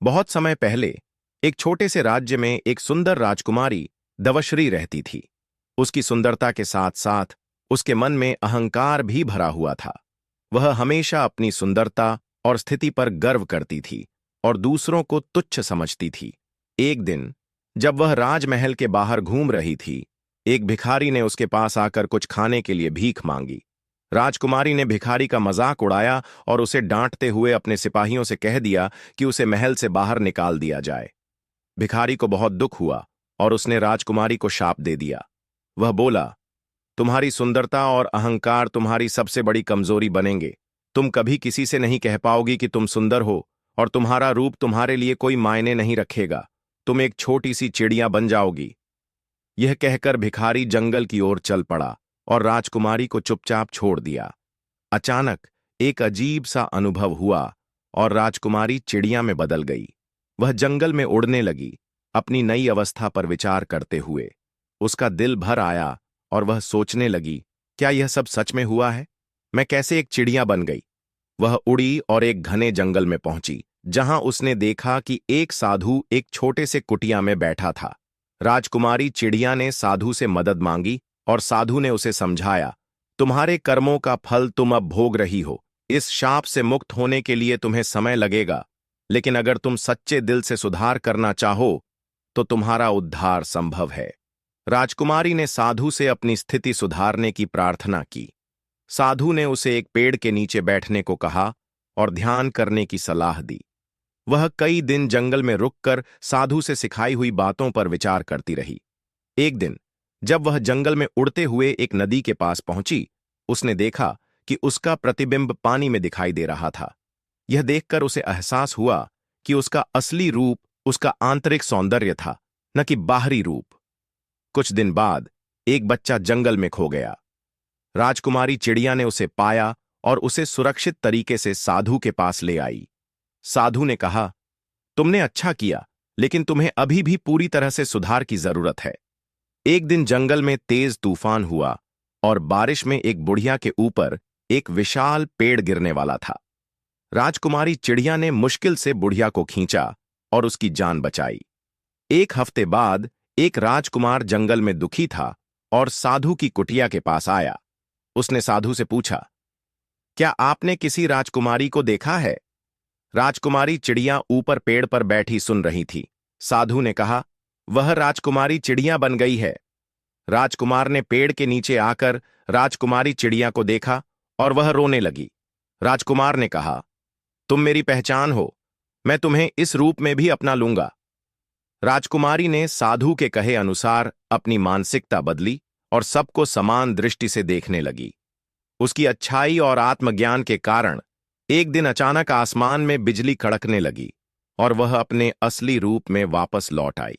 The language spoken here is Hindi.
बहुत समय पहले एक छोटे से राज्य में एक सुंदर राजकुमारी दवश्री रहती थी। उसकी सुंदरता के साथ साथ उसके मन में अहंकार भी भरा हुआ था। वह हमेशा अपनी सुंदरता और स्थिति पर गर्व करती थी और दूसरों को तुच्छ समझती थी। एक दिन जब वह राजमहल के बाहर घूम रही थी, एक भिखारी ने उसके पास आकर कुछ खाने के लिए भीख मांगी। राजकुमारी ने भिखारी का मजाक उड़ाया और उसे डांटते हुए अपने सिपाहियों से कह दिया कि उसे महल से बाहर निकाल दिया जाए। भिखारी को बहुत दुख हुआ और उसने राजकुमारी को शाप दे दिया। वह बोला, तुम्हारी सुंदरता और अहंकार तुम्हारी सबसे बड़ी कमजोरी बनेंगे। तुम कभी किसी से नहीं कह पाओगी कि तुम सुंदर हो और तुम्हारा रूप तुम्हारे लिए कोई मायने नहीं रखेगा। तुम एक छोटी सी चिड़िया बन जाओगी। यह कहकर भिखारी जंगल की ओर चल पड़ा और राजकुमारी को चुपचाप छोड़ दिया। अचानक एक अजीब सा अनुभव हुआ और राजकुमारी चिड़िया में बदल गई। वह जंगल में उड़ने लगी, अपनी नई अवस्था पर विचार करते हुए। उसका दिल भर आया और वह सोचने लगी, क्या यह सब सच में हुआ है? मैं कैसे एक चिड़िया बन गई? वह उड़ी और एक घने जंगल में पहुंची, जहां उसने देखा कि एक साधु एक छोटे से कुटिया में बैठा था। राजकुमारी चिड़िया ने साधु से मदद मांगी और साधु ने उसे समझाया, तुम्हारे कर्मों का फल तुम अब भोग रही हो। इस शाप से मुक्त होने के लिए तुम्हें समय लगेगा, लेकिन अगर तुम सच्चे दिल से सुधार करना चाहो तो तुम्हारा उद्धार संभव है। राजकुमारी ने साधु से अपनी स्थिति सुधारने की प्रार्थना की। साधु ने उसे एक पेड़ के नीचे बैठने को कहा और ध्यान करने की सलाह दी। वह कई दिन जंगल में रुककर साधु से सिखाई हुई बातों पर विचार करती रही। एक दिन जब वह जंगल में उड़ते हुए एक नदी के पास पहुंची, उसने देखा कि उसका प्रतिबिंब पानी में दिखाई दे रहा था। यह देखकर उसे एहसास हुआ कि उसका असली रूप उसका आंतरिक सौंदर्य था, न कि बाहरी रूप। कुछ दिन बाद एक बच्चा जंगल में खो गया। राजकुमारी चिड़िया ने उसे पाया और उसे सुरक्षित तरीके से साधु के पास ले आई। साधु ने कहा, तुमने अच्छा किया, लेकिन तुम्हें अभी भी पूरी तरह से सुधार की जरूरत है। एक दिन जंगल में तेज तूफान हुआ और बारिश में एक बुढ़िया के ऊपर एक विशाल पेड़ गिरने वाला था। राजकुमारी चिड़िया ने मुश्किल से बुढ़िया को खींचा और उसकी जान बचाई। एक हफ्ते बाद एक राजकुमार जंगल में दुखी था और साधु की कुटिया के पास आया। उसने साधु से पूछा, क्या आपने किसी राजकुमारी को देखा है? राजकुमारी चिड़िया ऊपर पेड़ पर बैठी सुन रही थी। साधु ने कहा, वह राजकुमारी चिड़िया बन गई है। राजकुमार ने पेड़ के नीचे आकर राजकुमारी चिड़िया को देखा और वह रोने लगी। राजकुमार ने कहा, तुम मेरी पहचान हो, मैं तुम्हें इस रूप में भी अपना लूंगा। राजकुमारी ने साधु के कहे अनुसार अपनी मानसिकता बदली और सबको समान दृष्टि से देखने लगी। उसकी अच्छाई और आत्मज्ञान के कारण एक दिन अचानक आसमान में बिजली कड़कने लगी और वह अपने असली रूप में वापस लौट आई।